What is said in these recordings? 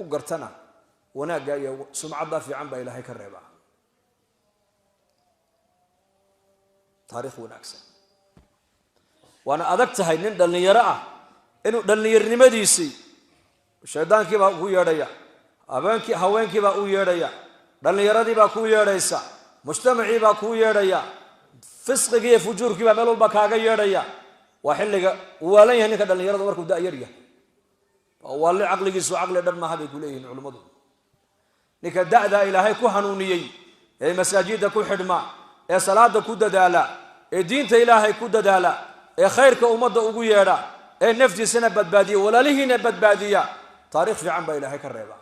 ku gartana wanaaga iyo sumcada fiican baa ilaahay ka reebaa taariikh wanaagsan waana adag tahay nin dhalinyaro ah inuu dhalinyarnimadiisii shaydaankii baa ugu yeedhaya haweenkii baa u yeedhaya dhalinyaradii baa ku yeedhaysa mujtamacii baa ku yeedhaya fisqigii iyo fujuurkii baa meel walba kaaga yeedhaya waa xilliga uu waalan yahay ninka dhalinyarada markuu da-yar yahay waali caqligiisu caqli dhan maaha bay ku leeyihiin culimmadu ninka da'daa ilaahay ku hanuuniyey ee masaajidda ku xidhma ee salaada ku dadaala ee diinta ilaahay ku dadaala ee khayrka ummadda ugu yeedha ee naftiisana badbaadiya walaalihiina badbaadiya taariikh fiican baa ilaahay ka reeba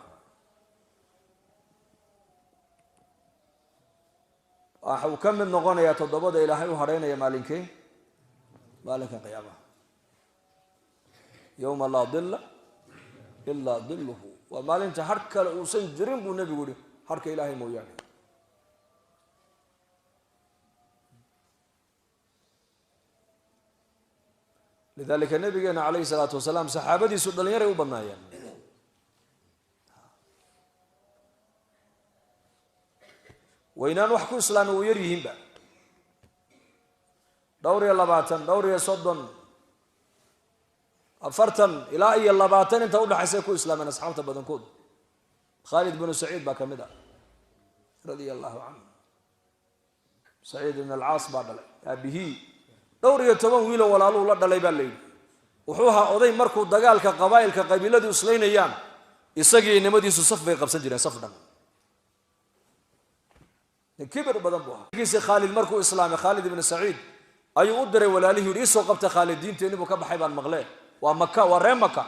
waxa uu ka mid noqonayaa toddobada ilaahay u hadhaynaya maalinkii maalinka qiyaamaha yowma laa dilla ilaa dilluhu waa maalinta har kale uusan jirin buu nebigu yihi harka ilaahay mooyaane lidalika nabigeena calayhi salaatu wasalaam saxaabadiisu dhalinyaray u badnaayeen waynaan wax ku islaami uu yar yihiinba dhowr iyo 20 dhowr iyo 30 40 ilaa iyo 20 inta u dhaxaysay ku islaameen asxaabta badankoodu Khalid ibn Sa'id baa kamid ah radiyallahu anhu Sa'id ibn al-Aas baa dhalay abihi dhowr iyo 10 wiil oo walaaluu la dhalay baa leeyahay wuxuu ahaa oday markuu dagaalka qabaa'ilka qabiiladu islaynayaan isagii nimadiisu saf bay qabsan jireen saf dhan كبر بدن بوها كيس خالد مركو إسلامي خالد بن سعيد أيو أدري ولا له يريد سوق بتاع خالد دين تاني بكا بحيب المغلى ومكة ورين مكة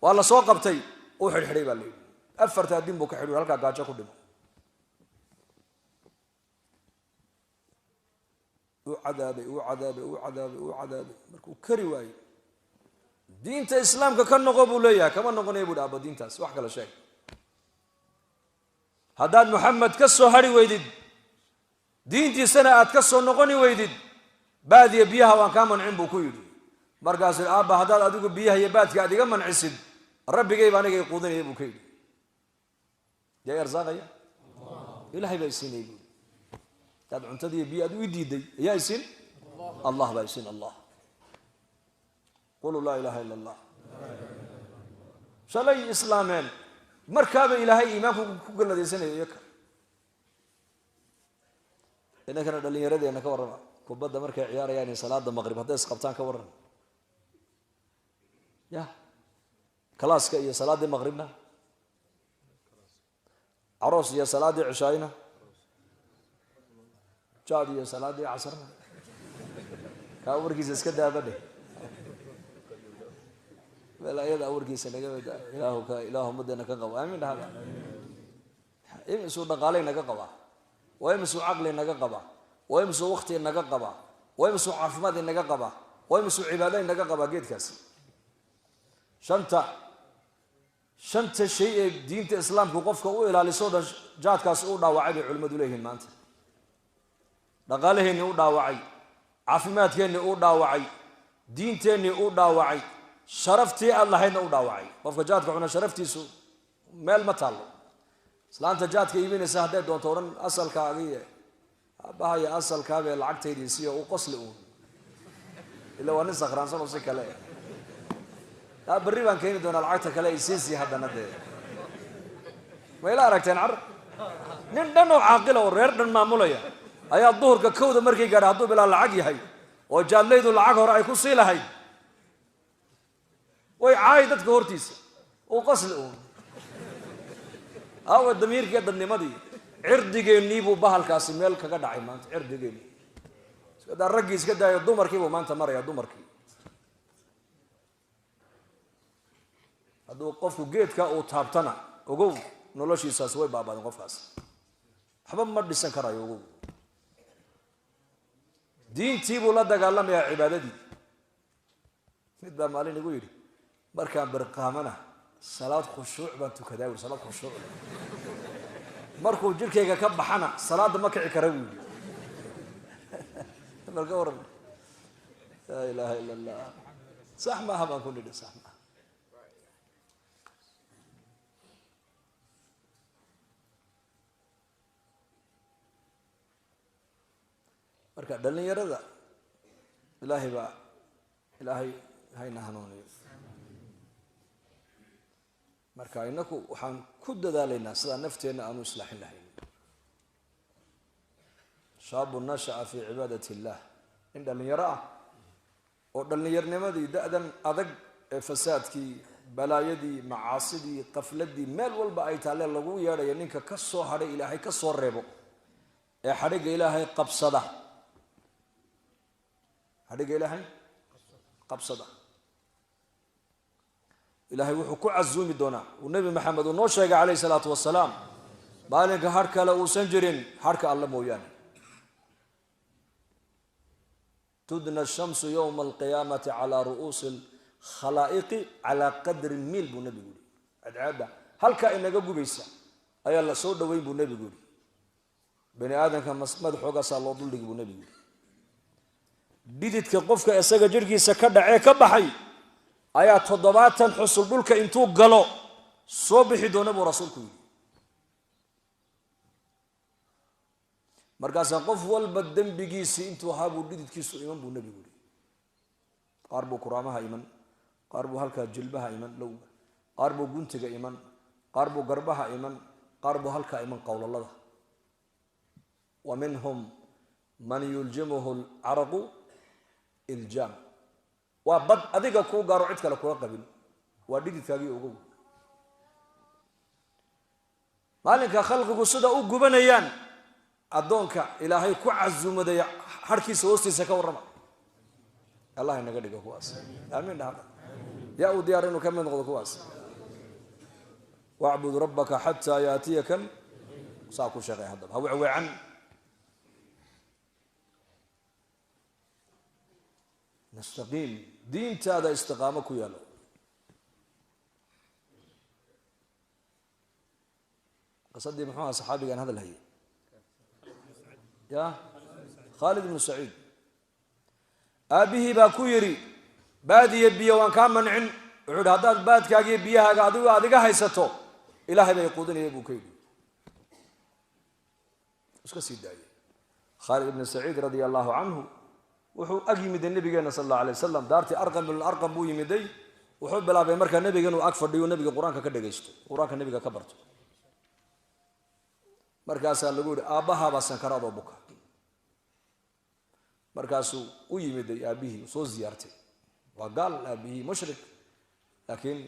والله سوق بتاعي وحر حريب عليه أفرت الدين بكا حلو هلك قاعد كده وعذابي مركو كريواي دين تا إسلام كان نقبولية كمان نقول يبود أبو دين تاس واحد كلا شيء هذا محمد كسو هري ويدد diintii sana aad ka soo noqoni weydid baadiya biyaha waan ka mancin buu ku yiri markaas aaba hadaad adigu biyaha iyo baadka aad iga mancisid rabbigay baan aniga quudanay buu ka yiri yaa arsaaqaya ilaahay baa siinay dad cuntadii biyo aad u diiday yaa isin allah baa isin allah qul la ilaha illa allah shalay islaameen markaaba ilaahay iimaanku ku galadaysanay yaka إنك أنا اللي يريد أنك ورنا كوبدا مركي عيار يعني صلاة المغرب هذا سقطان كورنا يا خلاص كي صلاة المغربنا عروس يا صلاة عشائنا جاد يا صلاة عصرنا كأوركي زكدا بدي ولا يدا أوركي سنجا إله مدنا كقوا أمين هذا إيه سود قالين كقوا ويمسوا عقلي نجا قبا ويمسوا وقتي نجا قبا ويمسوا عفمادي نجا قبا ويمسوا عبادي نجا قبا جيد كاس شنت شيء دين الإسلام كوقفك أول على صودا جات كاس أودا وعي علم دوليه ما أنت دقاله إني أودا وعي عفمات كني أودا وعي دين تاني أودا وعي شرفتي الله هنا أودا وعي وفق جاتك عنا شرفتي سو مال مطال سلامت جاتك يبين سهدة دون تورن أصل كاغية بهاي أصل كابي العقد يديسيه وقصلون إلا ونسخ رانسون وسكله لا بريبان كين دون العقد كلا يسيسي هذا ندى ويلا ركتين عر نندنو عاقله وريردن معمولية أي الظهر ككود مركي قاعد هدو بلا العقي هاي وجاليدو العقد رأي كوسيلة هاي وعايدت كورتيس وقصلون أو الضمير كده النمدي عردي نيبو بحال كاسميل كقدر عيمان عردي كده الرجيس كده يدمر كيبو ما أنت مرة يدمر كي هذا وقف جيت كأو تابتنا وقول نلاشي ساسوي بابا نقف كاس حبا مرد سكرا يقول دين تيبو لا دقالم يا عبادتي نبدأ مالين يقول بركان برقامنا صلاة خشوع بنتو كداول صلاة خشوع مركو جيركيغا كبخنا صلاة ما كعي كروي مركور لا اله الا الله صح ما هبا كل ده صح marka dhalinyarada ilaahay hayna hanuuniyo marka inaku waxaan ku dadaalaynaa sida nafteena aanu islaaxin lahayn shaabu nasha'a fi cibaadati illah in dhalinyaro ah oo dhalinyarnimadii da'dan adag ee fasaadkii balaayadii macaasidii qafladii meel walba ay taalee lagu yeedhayo ninka ka soo hadhay ilaahay ka soo reebo ee xadhigga ilaahay qabsada ilaahay wuxuu ku casuumi doonaa uu nebi maxamed uu noo sheegay calayhi salaatu wasalaam maalinka har kale uusan jirin harka alla mooyaane tudna shamsu yowma alqiyaamati calaa ru'uusi alkhalaa'iqi calaa qadri miil buu nebigu yihi cadcaadda halkaa inaga gubaysa ayaa la soo dhoweyn buu nebigu yihi bani aadamka madaxoogaasaa loo duldhigi buu nebigu yihi dhididka qofka isaga jirhkiisa ka dhacee ka baxay ayaa 70 xusul dhulka intuu galo soo bixi doona buu rasuulku yidhi markaasaa qof walba dembigiisii intuu ahaa buu dhididkiisu iman buu nebigu yidhi qaar buu kuraamaha iman qaar buu halkaa jilbaha iman lowga qaar buu guntiga iman qaar buu garbaha iman qaar buu halkaa iman qowlalada wa minhum man yuljimuhu alcaraqu iljaam waa bad adiga kuu gaaro cid kale kula qabin waa dhididkaagii ogow maalinka khalqigu sida u gubanayaan addoonka ilaahay ku casuumadaya harkiisa hoostiisa ka warrama allah inaga dhigo kuwaas aamiin dhahda yaa u diyaar inuu ka mid noqdo kuwaas wacbud rabbaka xataa yaatiyakan saa ku shaqey haddaba ha wecweecan nastaqiim diintaada istiqaamo ku yaalo qisadii muxuu ahaa saxaabigaan hadal hayay ya khaalid ibnu saciid aabihii baa ku yidhi baadiyo biyo waan kaa mancin wuxuu yidhi haddaad baadkaagiyo biyahaaga adigu aad iga haysato ilaahay bay quudinaya buu ka yidhi iska sii daayay khaalid ibnu saciid radia allahu canhu wuxuu ag yimiday nabigeena sal alla alay wasalam daartii arqam ibn arqam buu yimiday wuxuu bilaabay markaa nebiga inuu ag fadhiyo nebiga qur-aanka ka dhagaysto qur-aanka nebiga ka barto markaasaa lagu yihi aabbahaabaa sankaraadoo buka markaasuu u yimiday aabbihii soo ziyaartay waa gaal aabbihii mushrik laakiin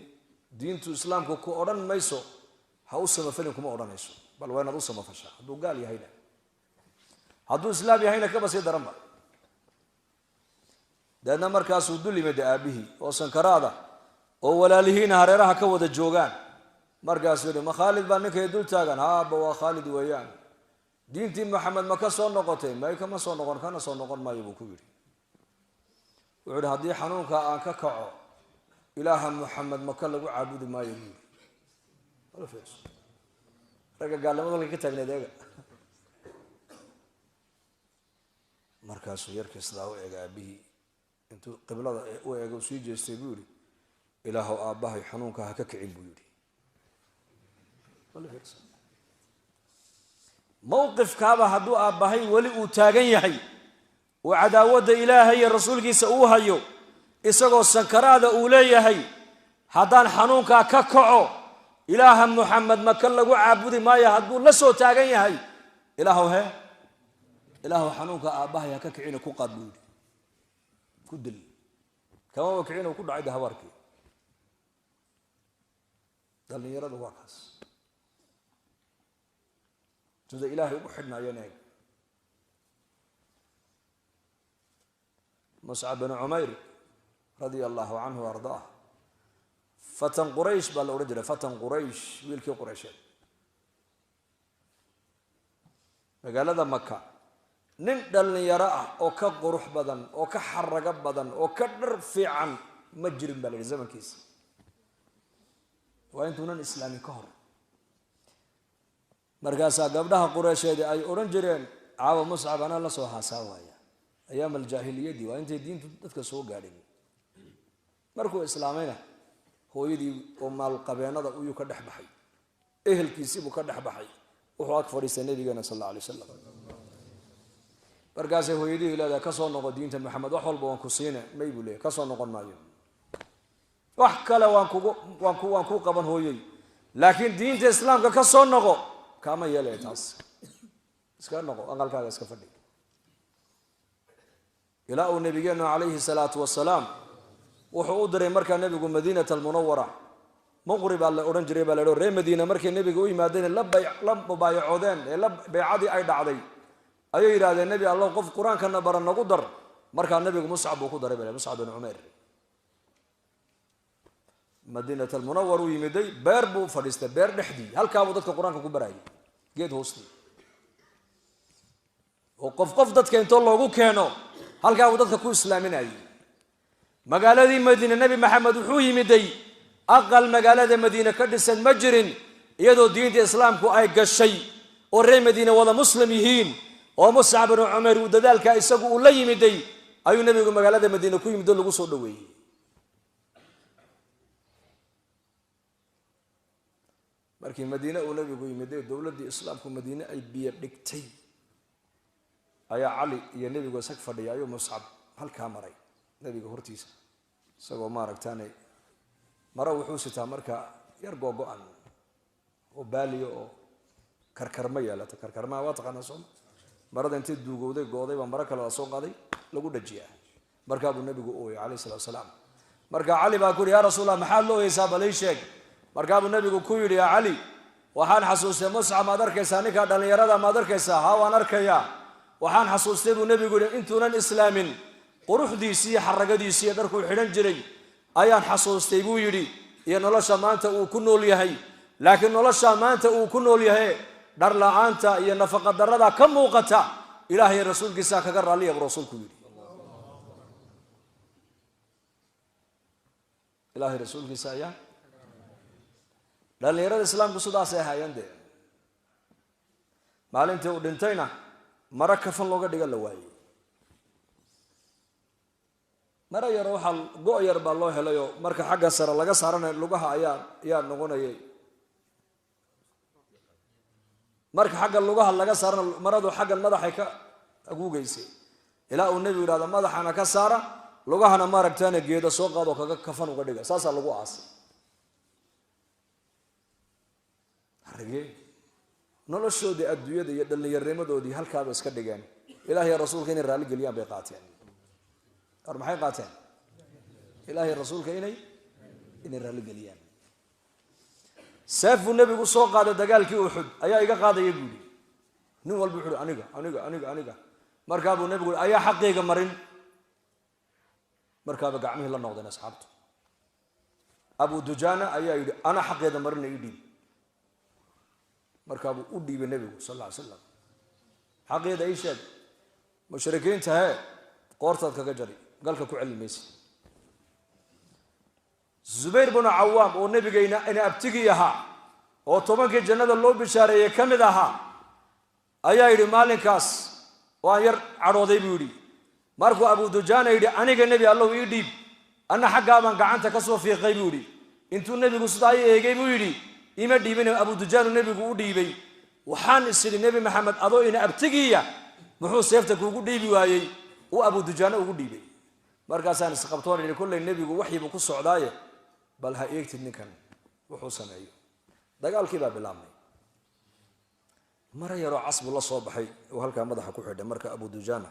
diintu islaamku ku odhan mayso ha u samafalin kuma odhanayso bal waa inaad u samafashaa hadduu gaal yahayna hadduu islaam yahayna kaba sii daranba deedna markaasuu dul yimiday aabbihii oo sankaraada oo walaalihiina hareeraha ka wada joogaan markaasuu yidhi ma khaalid baa ninkay dul taagan haaba waa khaalid weeyaan diintii maxamed ma ka soo noqotay may kama soo noqon kana soo noqon maayo buu ku yidhi wuxuu yidhi haddii xanuunkaa aan ka kaco ilaaha maxamed maka lagu caabudi maayo buu yidhi ragga gaalnimada halka ka taagneed eega markaasuu yarkii sidaa u eega aabbihii intuu qiblada u eega sii jeestay buu yidhi ilaahow aabbahay xanuunka ha ka kicin buu yidhi mowqifkaaba hadduu aabbahay weli uu taagan yahay oo cadaawadda ilaahay iyo rasuulkiisa uu hayo isagoo sankaraada uu leeyahay haddaan xanuunkaa ka kaco ilaaha muxamed maka lagu caabudi maayo hadduu la soo taagan yahay ilaahow ilaahow xanuunka aabbahay ha ka kicina ku qaad buu yidhi ku dil kamaba kicina ku dhacay habaarkii dhallinyaradu waa kaas sida ilaahay ugu xidhnaayeen eeg muscab bin cumayr radia allahu canhu ardaah fatan quraysh baa la odhan jiray fatan quraysh wiilkii quraysheed magaalada maka nin dhallinyaro ah oo ka qurux badan oo ka xarago badan oo ka dhar fiican ma jirin baa la yidhi zamankiisa waa intuunan islaamin ka hor markaasaa gabdhaha qureysheedi ay odhan jireen caawa muscab anaa la soo haasaa waaya ayaam aljaahiliyadii waa intay diintu dadka soo gaadhin markuu islaamayna hooyadii oo maalqabeenada uyuu ka dhex baxay ehelkiisibuu ka dhex baxay wuxuu ag fadhiistay nabigeena sal alla alay wasalam markaasay hooyadii ilaada ka soo noqo diinta maxamed wax walba waan ku siina may buu leeyahay ka soo noqon maayo wax kale waan ku qaban hooyay laakiin diinta islaamka ka soo noqo kama yeelay taas iska noqo aqalkaaga iska fadhi ilaa uu nabigeena calayhi salaatu wasalaam wuxuu u diray markaa nabigu madiinata almunawara muqrib baa la odhan jiray baa la yidhi reer madiina markay nabiga u yimaadeen la mubaayacoodeen ee la baycadii ay dhacday ayay yidhaahdeen nebi allah qof qur-aankana bara nagu dar markaa nabigu muscab buu ku daray bale muscab bin cumayr madiinata almunawar uu yimiday beer buu fadhiistay beer dhexdii halkaabuu dadka qur-aanka ku barayay geed hoostii oo qof dadka intoo loogu keeno halkaabuu dadka ku islaaminayay magaaladii madiine nebi maxamed wuxuu yimiday aqal magaalada madiine ka dhisan ma jirin iyadoo diinta islaamku ay gashay oo reer madiine wada muslim yihiin oo muscab bin cumayr uu dadaalka isagu uu la yimiday ayuu nebigu magaalada madiine ku yimid oo lagu soo dhoweeyey markii madiine uu nebigu yimiday dowladdii islaamku madiine ay biyo dhigtay ayaa cali iyo nebigu isag fadhiya ayuu muscab halkaa maray nebiga hortiisa isagoo maaragtaane maro wuxuu sitaa marka yar googo-an oo baaliyo oo karkarma yeelata karkarmaha waa taqaanaa sooma marada intay duugowday gooday baa maro kale la soo qaaday lagu dhajiyaa markaa buu nebigu u ooyay calayhi salatu wasalaam markaa cali baa ku yidhi yaa rasuulallah maxaad la ooyeysaa balay sheeg markaa buu nebigu ku yidhi yaa cali waxaan xasuustay muscab maad arkaysaa ninkaa dhallinyarada maad arkaysaa haa waan arkayaa waxaan xasuustay buu nebigu yidhi intuunan islaamin quruxdiisii iyo xaragadiisii iyo dharkuu xidhan jiray ayaan xasuustay buu yidhi iyo nolosha maanta uu ku nool yahay laakiin nolosha maanta uu ku nool yahay dhar la-aanta iyo nafaqa darrada ka muuqata ilaahay rasuulkiisa kaga raalliya buu rasuulku yidhi ilaahay rasuulkiisa ayaa dhallinyarada islaamku sidaasay ahaayeen dee maalintii uu dhintayna maro kafan looga dhiga la waayey maro yaro waxaa go' yar baa loo helayoo marka xagga sare laga saaranayo lugaha ayaa noqonayay marka xagga lugaha laga saarana maradu xaggan madaxay ka aguugaysay ilaa uu nebigu yidhahdo madaxana ka saara lugahana maaragtaana geeda soo qaadoo kaga kafan uga dhiga saasaa lagu aasay aragee noloshoodii adduunyada iyo dhallinyarnimadoodii halkaaba iska dhigeen ilaahay rasuulka inay raalli geliyaan bay qaateen or maxay qaateen ilaahay rasuulka inay raalli geliyaan seef buu nebigu soo qaaday dagaalkii uxud ayaa iga qaadaya buuhi nin walba wuxu uhi aniga markaa buu nebigu yhi ayaa xaqayga marin markaaba gacmihii la noqdeen asxaabtu abu dujaana ayaa yidhi ana xaqeeda marina ii dhiib markaabuu u dhiibay nebigu sal alla ly slam xaqeeda ii sheeg mushrikiinta hee qoortaad kaga jari galka ku celi maysa zubayr binu cawaam oo nebigayna ina abtigii ahaa oo 10kii jannada loo bishaareeyey ka mid ahaa ayaa yidhi maalinkaas waan yar cadhooday buu yidhi markuu abu dujaana yidhi aniga nebi allahu ii dhiib anna xaggaabaan gacanta ka soo fiiqay buu yidhi intuu nebigu sidaa i eegay buu yidhi ima dhiibin abu dujaanu nebigu u dhiibay waxaan is idhi nebi maxamed adoo ina abtigiiya muxuu seefta kuugu dhiibi waayey uu abu dujaano ugu dhiibay markaasaan isqabtoon idhi kollay nebigu waxyiibuu ku socdaaye bal ha eegtid ninkan wuxuu sameeyo dagaalkii baa bilaabmay mara yaroo casbu la soo baxay uu halkaa madaxa ku xidhay marka abu dujaana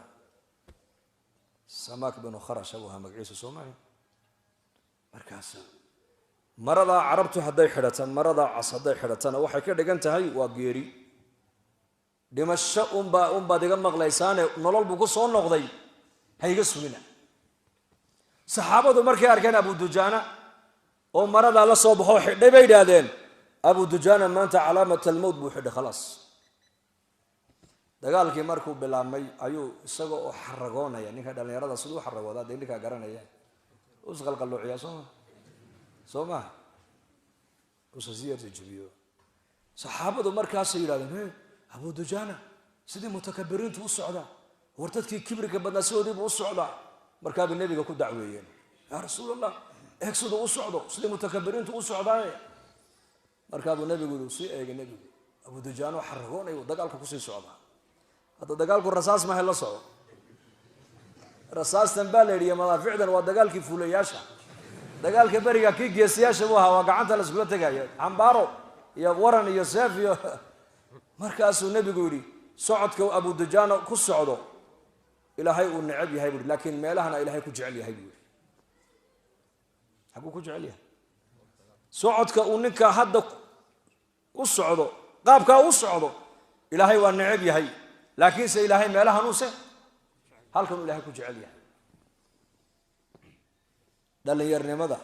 samaak binu kharash abuu ahaa magaciisa soomaaliya markaas maradaa carabtu hadday xidhataan maradaa cas hadday xidhatana waxay ka dhigan tahay waa geeri dhimasho unbaad iga maqlaysaane nolol buu ku soo noqday ha iga sugina saxaabadu markay arkeen abu dujaana oo maradaa la soo baxoo xidhay bay idhaahdeen abu dujaana maanta calaamat almowt buu xidhay khalaas dagaalkii markuu bilaabmay ayuu isaga oo xaragoonaya ninka dhallinyarada siduu xaragoodaa dee ninkaa garanaya usqalqalluuciyaa soo maha usasiyarta jibiyo saxaabadu markaasay yidhahdeen abu dujaana sidii mutakabiriintu u socdaa war dadkii kibriga badnaa sidoodiibuu u socdaa markaabay nebiga ku dacweeyeen yaa rasuul allah eeg siduu u socdo sidii mutakabiriintu u socdaaye markaabuu nebigu sii eegay nebigu abu dujaano xaragoonayu dagaalka kusii socdaa hadda dagaalku rasaas mahay la soco rasaastan baa la yidhi madaaficdan waa dagaalkii fuulayaasha dagaalka beriga kii geesiyaasha buu ahaa waa gacanta la iskula tegaya xambaaro iyo waran iyo seef iyo markaasuu nebigu yidhi socodka abu dujaana ku socdo ilaahay uu necab yahay buu laakiin meelahana ilaahay ku jecel yahay buu xaguu ku jecel yahay socodka uu ninka hadda u socdo qaabkaa u socdo ilaahay waa necab yahay laakiinse ilaahay meelahan uuse halkan ilaahay ku jecel yahay dhalinyarnimada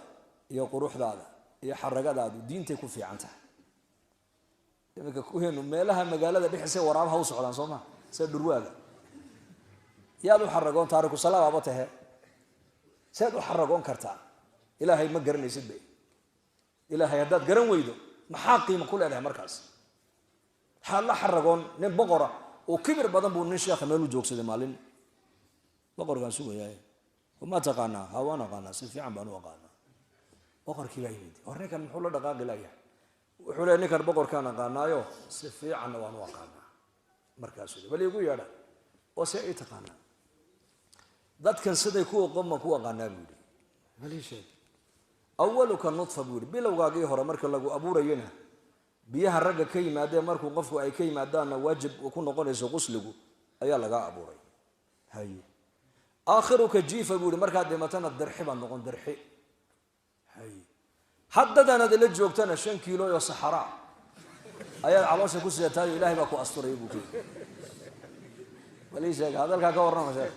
iyo quruxdaada iyo xaragadaadu diintay ku fiican tahay iminka kuheenu meelaha magaalada dhexdiisa waraabaha u socdaan soo maa sida dhurwaaga yaad u xaragoon taariku salaaba tahe saad u xaragoon kartaa ilaahay ma garanaysid bay ilaahay haddaad garan weydo maxaa qiimo ku leedahay markaas waxaa la xaragoon nin boqora oo kibir badan buu nin sheekha meel u joogsaday maalin boqorkaan sugayaay ma taqaanaa ha waan aqaanaa si fiican baan u aqaanaa boqorkii baa yimid hor ninkan muxuu la dhaqaaqi layahay wuxuu leeyahay ninkan boqorkaan aqaanaayo si fiicanna waan u aqaanaa markaasuu bal igu yeedha oo se ay taqaanaa dadkan siday ku aqoon ku aqaanaa buu yidhi bal ii sheeg awaluka nudfa buu yidhi bilowgaagii hore marka lagu abuurayana biyaha ragga ka yimaadeen markuu qofku ay ka yimaadaanna waajib ku noqonayso qusligu ayaa lagaa abuuray haye aakhiruka jiifa buu yidhi markaad dhimatana dirxi baad noqon dirxi haye haddadanaad ila joogtana 5 kiilo oo saxara ayaad caloosha ku sidataayo ilaahay baa ku asturay buu kii walii sheeg hadalkaa ka warrama sheeg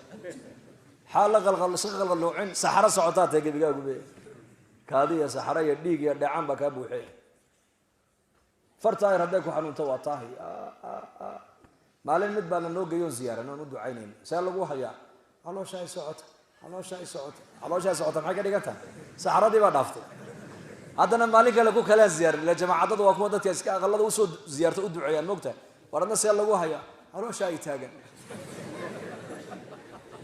xaala qalqal noocin saxara socotaa tagay bigaagu be kaadiya saxara iyo dhiig iyo dhacan baa ka buuxay fartaay hadday ku xanuunto waa taahi maalin mid baa la noo geeyo ziyaarano u ducaynayno saa lagu hayaa caloosha ay socota maxay ka dhigantaa saxaradii baa dhaaftay haddana maalin kale ku kala ziyaarin la jamaacadada waa kuwa dadka iska aqalada u soo ziyaarto u duceeyaan moogta waradna see lagu hayaa caloosha ay taagan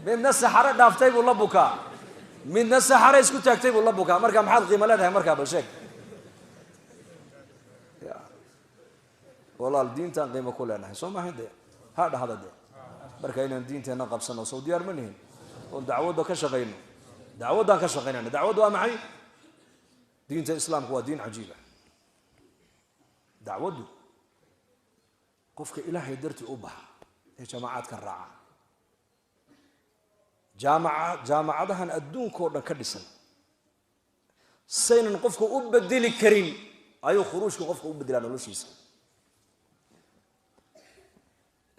midna saxaro dhaaftay buu la bukaa midna saxaro isku taagtay buu la bukaa marka maxaad qiimo leedahay markaa bal sheeg walaal diintaan qiimo ku leenahay soo maahan dee ha dhahda dee marka inaan diinteenna qabsano soo diyaar ma nihin oon dacwadda ka shaqayno dacwaddaan ka shaqaynayna dacwaddu waa maxay diinta islaamku waa diin cajiiba dacwaddu qofka ilaahay dartii u baxa ee jamaacaadka raaca jaamacadahan adduunkao dhan ka dhisan saynan qofka u bedeli karin ayuu khuruujka qofka u bedelaa noloshiisa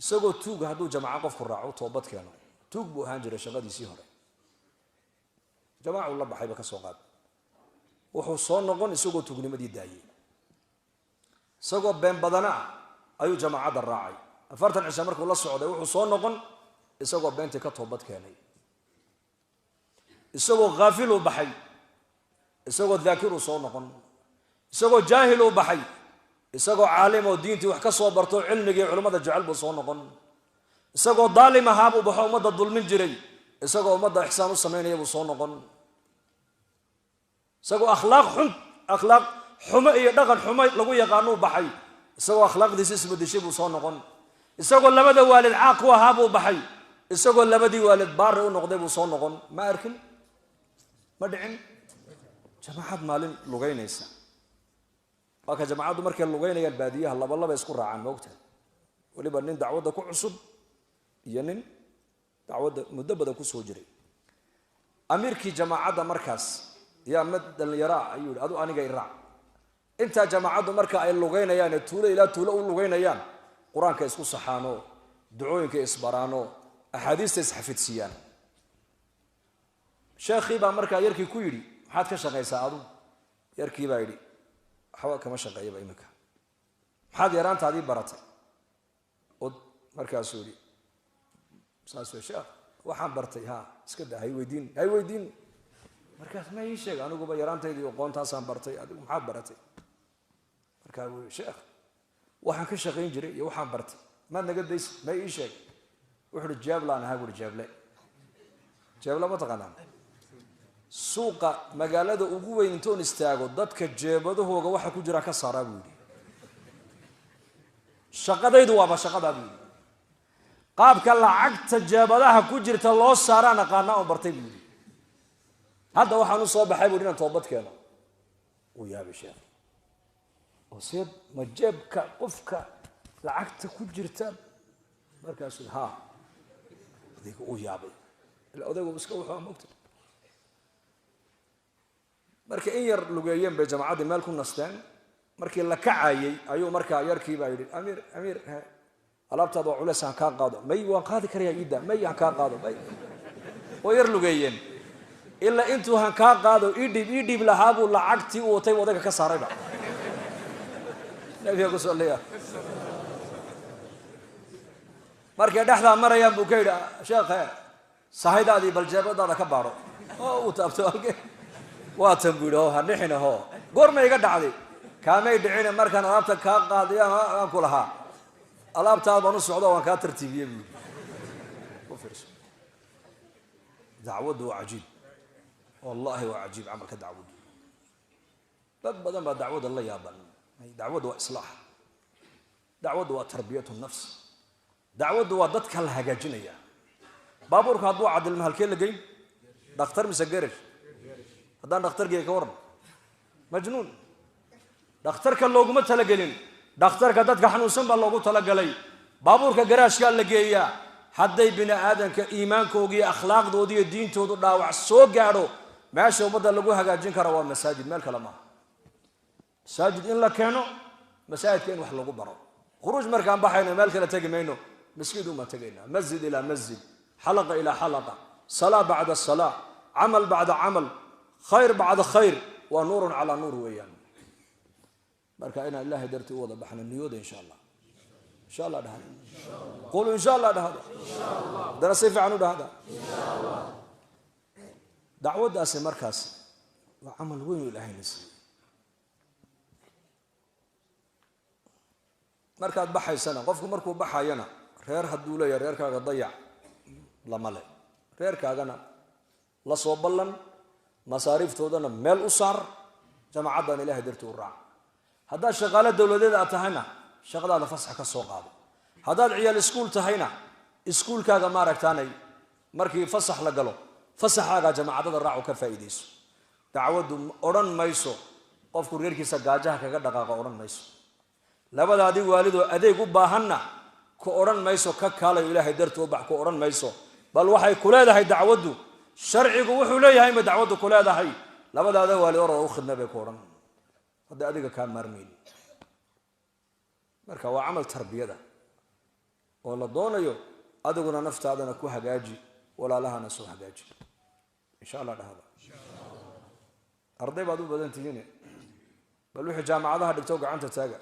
isagoo tuuga hadduu jamaaco qofku raaco toobad keeno tuug buu ahaan jiray shaqadiisii hore jamaacu la baxayba ka soo qaad wuxuu soo noqon isagoo tuugnimadii daayey isagoo been badana ah ayuu jamaacadda raacay 40 cisho markuu la socday wuxuu soo noqon isagoo beentii ka toobad keenay isagoo ghaafil u baxay isagoo dhaakir u soo noqon isagoo jaahil u baxay isagoo caalim oo diintii wax ka soo barto cilmigii culimada jecel buu soo noqon isagoo daalim ahaa buu baxo ummadda dulmin jiray isagoo ummadda ixsaan u samaynaya buu soo noqon isagoo akhlaaq xumo iyo dhaqan xumo lagu yaqaanuu baxay isagoo akhlaaqdiisa isbedeshay buu soo noqon isagoo labada waalid caaq ku ahaa buu baxay isagoo labadii waalid baari u noqday buu soo noqon ma arkin ma dhicin jamaacad maalin lugaynaysa waa ka jamaacaddu markay lugaynayaan baadiyaha laba isku raacaan moogtahay weliba nin dacwadda ku cusub iyo nin dacwadda muddo badan ku soo jiray amiirkii jamaacadda markaas yaa mid dhalinyaro ah ayuu yidhi adu aniga i raac intaa jamaacaddu marka ay lugaynayaan ee tuulo ilaa tuulo u lugaynayaan qur-aanka isku saxaano ducooyinka isbaraano axaadiista isxafidsiiyaan sheekhii baa markaa yarkii ku yidhi maxaad ka shaqaysaa adu yarkii baa yidhi waxba kama shaqeeyaba iminka maxaad yaraantaadii baratay oo markaasuu yidhi saas wey sheekh waxaan bartay ha iska daa hay weydiin markaas ma ii sheeg aniguba yaraantaydii aqoontaasaan bartay adigu maxaad baratay markaa wuu yidhi sheekh waxaan ka shaqayn jiray iyo waxaan bartay maad naga daysa ma ii sheeg wuxuu uhi jeeblaan ahaa buuhi jeeble ma taqaanaa suuqa magaalada ugu weyn intoon istaago dadka jeebadahooga waxa ku jira ka saaraa buu yidhi shaqadaydu waaba shaqadaa buu yidhi qaabka lacagta jeebadaha ku jirta loo saaraan aqaana oo bartay buu hadda waxaan u soo baxay buu inaan toobad keeno uu yaabay sheekh oo seed ma jeebka qofka lacagta ku jirta markaas ha adiga uu yaabay ila odaygu iska wuxuu amogtay marka in yar lugeeyeen bay jamaacadii meel ku nasteen markii la kacayay ayuu markaa yarkii baa yidhi amiir alaabtaada waa culays aan kaa qaado may waan qaadi karayaa iida may aan kaa qaado may oo yar lugeeyeen ilaa intuu han kaa qaado idhib lahaa buu lacagtii u watay odayga ka saarayba nabiga ku salliya markay dhexdaa marayaan buu ka yidhi sheekhe sahaydaadii bal jeebadaada ka baadho oo uu taabto halkee waa tan buu yidhi oo ha dhixina hoo goorma iga dhacday kaamay dhicine markaan alaabta kaa qaadiyaan aan ku lahaa alaabtaada baan u socdo waan kaa tartiibiyey buu yidhi dacwaddu waa cajiib wallahi waa cajiib camalka dacwaddu dad badan baa dacwadda la yaaban dacwaddu waa islaax dacwaddu waa tarbiyatu nafs dacwaddu waa dadka la hagaajinaya baabuurka hadduu cadilma halkee la geyn dhakhtar mise garaj haddaan dhakhtar geeya ka waran majnuun dhakhtarka looguma talagelin dhakhtarka dadka xanuunsan baa loogu talagalay baabuurka garaashkaa la geeyaa hadday bini aadanka iimaankooda iyo akhlaaqdooda iyo diintoodu dhaawac soo gaadho meesha ummadda lagu hagaajin kara waa masaajid meel kale maaha masaajid in la keeno masaajidka in wax lagu baro khuruuj markaan baxayno meel kale tegi mayno مسجد وما تقينا مسجد إلى مسجد حلقة إلى حلقة صلاة بعد الصلاة عمل بعد عمل خير بعد خير ونور على نور ويان بركة إنا الله درت وضع بحنا النيود إن شاء الله إن شاء الله ده هذا قولوا إن شاء الله ده هذا درس سيف عنه ده هذا دعوة داس مركز وعمل وين الأهل نسي مركز بحي سنة قفكم مركو بحينا reer hadduu leeyahay reerkaaga dayac lama le reerkaagana la soo ballan masaariiftoodana meel u saar jamacaddan ilaahay dartii u raac haddaad shaqaale dowladeed aad tahayna shaqadaada fasax ka soo qaado haddaad ciyaal iskuul tahayna iskuulkaaga maaragtaanay markii fasax la galo fasaxaaga jamacadada raac oo ka faa'iidayso dacwaddu odhan mayso qofku reerkiisa gaajaha kaga dhaqaaqa odhan mayso labadaadii waalidoo adeeg u baahanna ku oran mayso ka kaalayo ilaahay dartoo bax ku oran mayso bal waxay ku leedahay dacwaddu sharcigu wuxuu leeyahay ma dacwaddu ku leedahay labadaada waalid orada u khidna bay ku oran hadda adiga ka maarmeyn marka waa amal tarbiyada oo la doonayo adiguna naftaadana ku hagaaji walaalahana soo hagaaji insha Allah dhahada arday baad u badan tihiin bal wixii jaamacadaha dhigto gacanta taaga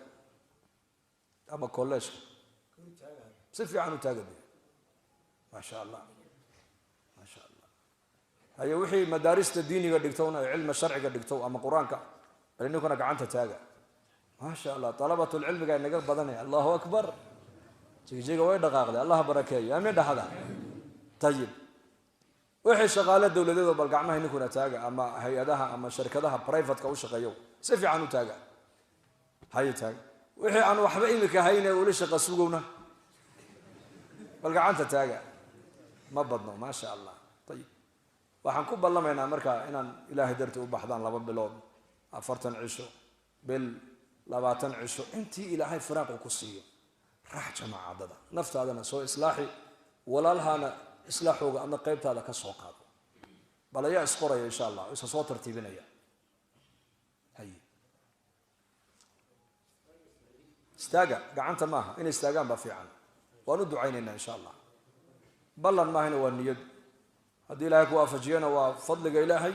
ama college سيف عنه تاجد ما شاء الله ما شاء الله هي وحي مدارس الديني قد دكتونا علم الشرع قد دكتو اما قرانك لانه كنا قعنت تاجا ما شاء الله طلبه العلم قاعد نقر بدني الله اكبر جيجي وين دقاقده الله بركه يا مين هذا طيب وحي شغاله دولده بالقعمه انه كنا تاجا اما هيئتها اما شركتها برايفت كو شقيو سيف عنه تاجا هاي تاجا وحي انا وحبا إلك هينا ولا شقه سوقونا balgacanta taaga ma badno ma sha Allah tayib waxaan ku ballamaynaa marka inaan ilaahay dartii u baxdaan 2 bilood 40 cisho bil 20 cisho intii ilaahay firaaq ku siiyo raax jamaacada naftaadana soo islaaxi walaalhana islaaxooga ama qaybtaada ka soo qaado balaya isqoraya insha Allah isa soo tartiibinaya hay istaaga gacanta maaha in istaagaan ba fiican waanu ducaynayna insha Allah ballan ma hayna waa niyad hadii ilaahay ku waafajiyana waa fadliga ilaahay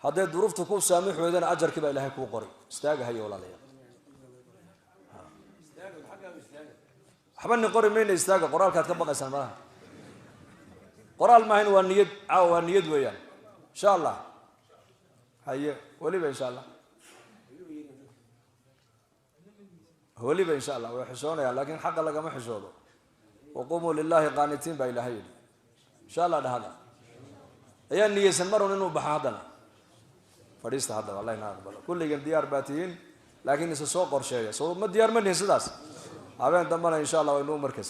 hadii duruuftu ku saamixoodana ajarkiiba ilaahay ku qoray istaaga hay walaalayaal xaban qori meena istaaga qoraalka ka baqaysan malaha qoraal ma hayna waa niyad waa niyad weeyaan insha Allah haye waliba insha Allah waliba insha Allah way xishoonaya laakiin xaq laga ma xishoodo وقوموا لله قانتين با إلهي إن شاء الله ده هذا أيها النية سنمرون إنه بحادنا فريست هذا والله نقبل كل يوم ديار باتين لكن يسوق قرشية سو ما ديار من يسداس هذا دمنا إن شاء الله وإنه مركز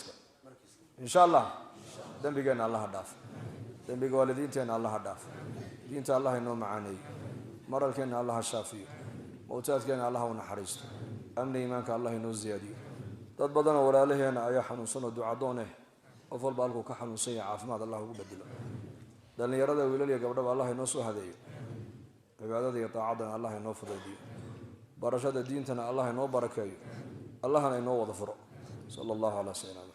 إن شاء الله دنبينا الله داف دنبي والدينتنا الله داف دينت الله إنه معاني مرة كان الله الشافي موتات كان الله ونحرست أمن إيمانك الله إنه زيادي dad badan oo walaalaheena ayaa xanuunsan oo duca doone qof walba halkuu ka xanuunsan yahay caafimaad Allah ugu bedelo dhalinyarada wiilal iyo gabdhaha Allah inoo soo hadeeyo cibaadada iyo taacada Allah inoo fududeeyo barashada diintana Allah inoo barakeeyo Allahna inoo wada furo sallallahu alayhi wa sallam